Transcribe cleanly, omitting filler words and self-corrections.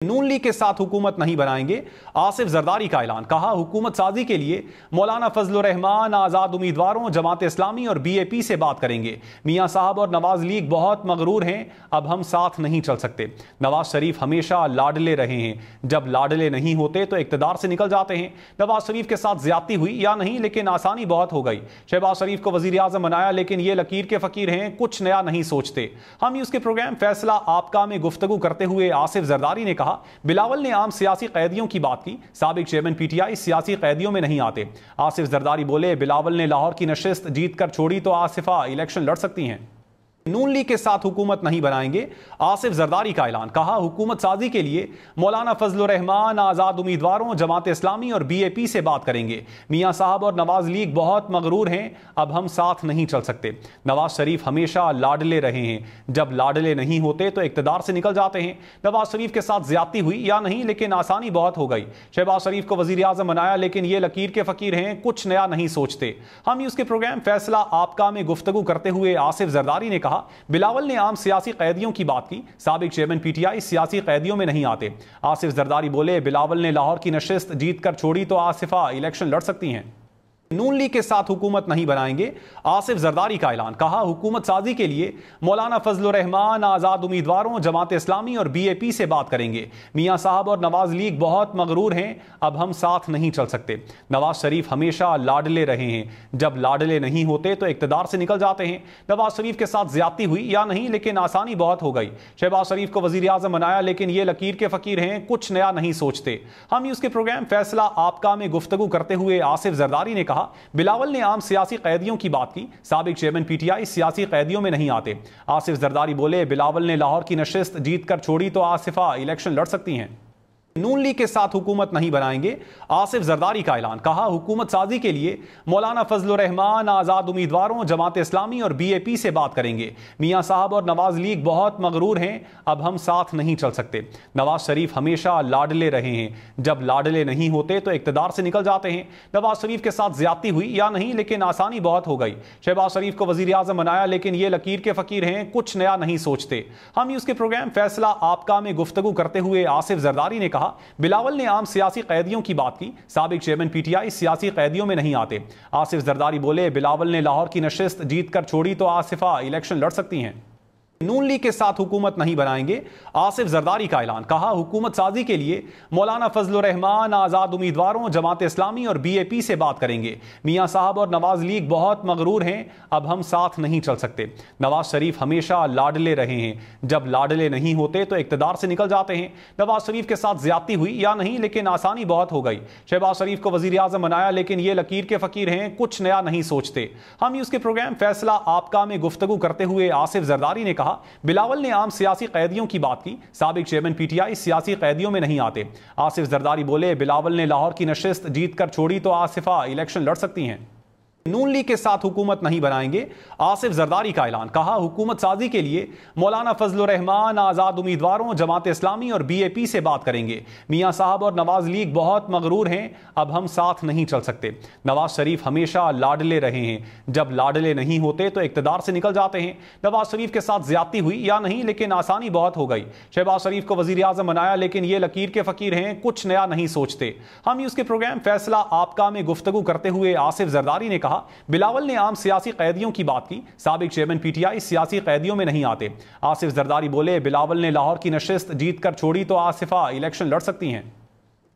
नून league के साथ हुकूमत नहीं बनाएंगे, आसिफ जरदारी का ऐलान। कहा, हुकूमत साजी के लिए मौलाना फजलुर रहमान, आजाद उम्मीदवारों, जमात इस्लामी और बीएपी से बात करेंगे। मियां साहब और नवाज लीग बहुत मगरूर हैं, अब हम साथ नहीं चल सकते। नवाज शरीफ हमेशा लाडले रहे हैं, जब लाडले नहीं होते तो इक्तदार से निकल जाते हैं। नवाज शरीफ के साथ ज्यादती हुई या नहीं, लेकिन आसानी बहुत हो गई। शहबाज शरीफ को वजीर आजम बनाया, लेकिन ये लकीर के फकीर हैं, कुछ नया नहीं सोचते। हम उसके प्रोग्राम फैसला आपका में गुफ्तगू करते हुए आसिफ जरदारी ने कहा, बिलावल ने आम सियासी कैदियों की बात की, साबिक चेयरमैन पीटीआई सियासी कैदियों में नहीं आते। आसिफ जरदारी बोले, बिलावल ने लाहौर की नशिस्त जीत कर छोड़ी तो आसिफा इलेक्शन लड़ सकती हैं। नून लीग के साथ हुकूमत नहीं बनाएंगे, आसिफ जरदारी का ऐलान। कहा, हुकूमत साजी के लिए मौलाना फजलुर रहमान, आजाद उम्मीदवारों, जमात इस्लामी और बीएपी से बात करेंगे। मियां साहब और नवाज लीग बहुत मगरूर हैं, अब हम साथ नहीं चल सकते। नवाज शरीफ हमेशा लाडले रहे हैं, जब लाडले नहीं होते तो इक्तदार से निकल जाते हैं। नवाज शरीफ के साथ ज्यादती हुई या नहीं, लेकिन आसानी बहुत हो गई। शहबाज शरीफ को वजीर आजम बनाया, लेकिन ये लकीर के फकीर हैं, कुछ नया नहीं सोचते। हम उसके प्रोग्राम फैसला आपका में गुफ्तगू करते हुए आसिफ जरदारी ने कहा, बिलावल ने आम सियासी कैदियों की बात की, साबिक चेयरमैन पीटीआई सियासी कैदियों में नहीं आते। आसिफ जरदारी बोले, बिलावल ने लाहौर की नशिस्त जीत कर छोड़ी तो आसिफा इलेक्शन लड़ सकती हैं। नून लीग के साथ हुकूमत नहीं बनाएंगे, आसिफ जरदारी का ऐलान। कहा, हुकूमत साजी के लिए मौलाना फजलुर रहमान, आजाद उम्मीदवारों, जमात इस्लामी और बीएपी से बात करेंगे। मियां साहब और नवाज लीग बहुत मगरूर हैं, अब हम साथ नहीं चल सकते। नवाज शरीफ हमेशा लाडले रहे हैं, जब लाडले नहीं होते तो इक्तदार से निकल जाते हैं। नवाज शरीफ के साथ ज्यादती हुई या नहीं, लेकिन आसानी बहुत हो गई। शहबाज शरीफ को वजीर आजम बनाया, लेकिन ये लकीर के फकीर हैं, कुछ नया नहीं सोचते। हम उसके प्रोग्राम फैसला आपका में गुफ्तगू करते हुए आसिफ जरदारी ने कहा, बिलावल ने आम सियासी कैदियों की बात की, साबिक चेयरमैन पीटीआई सियासी कैदियों में नहीं आते। आसिफ जरदारी बोले, बिलावल ने लाहौर की नशिस्त जीत कर छोड़ी तो आसिफा इलेक्शन लड़ सकती हैं। नून लीग के साथ हुकूमत नहीं बनाएंगे, आसिफ जरदारी का ऐलान। कहा, हुकूमत साजी के लिए मौलाना फजलुर रहमान, आजाद उम्मीदवारों, जमात इस्लामी और बीएपी से बात करेंगे। मियां साहब और नवाज लीग बहुत मगरूर हैं, अब हम साथ नहीं चल सकते। नवाज शरीफ हमेशा लाडले रहे हैं, जब लाडले नहीं होते तो इक्तदार से निकल जाते हैं। नवाज शरीफ के साथ ज्यादती हुई या नहीं, लेकिन आसानी बहुत हो गई। शहबाज शरीफ को वजीर आजम बनाया, लेकिन ये लकीर के फकीर हैं, कुछ नया नहीं सोचते। हम उसके प्रोग्राम फैसला आपका में गुफ्तगू करते हुए आसिफ जरदारी ने कहा, बिलावल ने आम सियासी कैदियों की बात की, साबिक चेयरमैन पीटीआई सियासी कैदियों में नहीं आते। आसिफ जरदारी बोले, बिलावल ने लाहौर की नशिस्त जीत कर छोड़ी तो आसिफा इलेक्शन लड़ सकती हैं। नून लीग के साथ हुकूमत नहीं बनाएंगे, आसिफ जरदारी का ऐलान। कहा, हुकूमत साजी के लिए मौलाना फजलुर रहमान, आजाद उम्मीदवारों, जमात इस्लामी और बीएपी से बात करेंगे। मियां साहब और नवाज लीग बहुत मगरूर हैं, अब हम साथ नहीं चल सकते। नवाज शरीफ हमेशा लाडले रहे हैं, जब लाडले नहीं होते तो इक्तदार से निकल जाते हैं। नवाज शरीफ के साथ ज्यादती हुई या नहीं, लेकिन आसानी बहुत हो गई। शहबाज शरीफ को वजीर आजम बनाया, लेकिन ये लकीर के फकीर हैं, कुछ नया नहीं सोचते। हम उसके प्रोग्राम फैसला आपका में गुफ्तगू करते हुए आसिफ जरदारी ने कहा, बिलावल ने आम सियासी कैदियों की बात की, साबिक चेयरमैन पीटीआई सियासी कैदियों में नहीं आते। आसिफ जरदारी बोले, बिलावल ने लाहौर की नशिस्त जीत कर छोड़ी तो आसिफा इलेक्शन लड़ सकती हैं। नून लीग के साथ हुकूमत नहीं बनाएंगे, आसिफ जरदारी का ऐलान। कहा, हुकूमत साजी के लिए मौलाना फजलुर रहमान, आजाद उम्मीदवारों, जमात इस्लामी और बीएपी से बात करेंगे। मियां साहब और नवाज लीग बहुत मगरूर हैं, अब हम साथ नहीं चल सकते। नवाज शरीफ हमेशा लाडले रहे हैं, जब लाडले नहीं होते तो इक्तदार से निकल जाते हैं। नवाज शरीफ के साथ ज्यादती हुई या नहीं, लेकिन आसानी बहुत हो गई। शहबाज शरीफ को वजीर आजम बनाया, लेकिन ये लकीर के फकीर हैं, कुछ नया नहीं सोचते। हम उसके प्रोग्राम फैसला आपका में गुफ्तगू करते हुए आसिफ जरदारी ने कहा, बिलावल ने आम सियासी कैदियों की बात की, साबिक चेयरमैन पीटीआई सियासी कैदियों में नहीं आते। आसिफ जरदारी बोले, बिलावल ने लाहौर की नशिस्त जीत कर छोड़ी तो आसिफा इलेक्शन लड़ सकती हैं।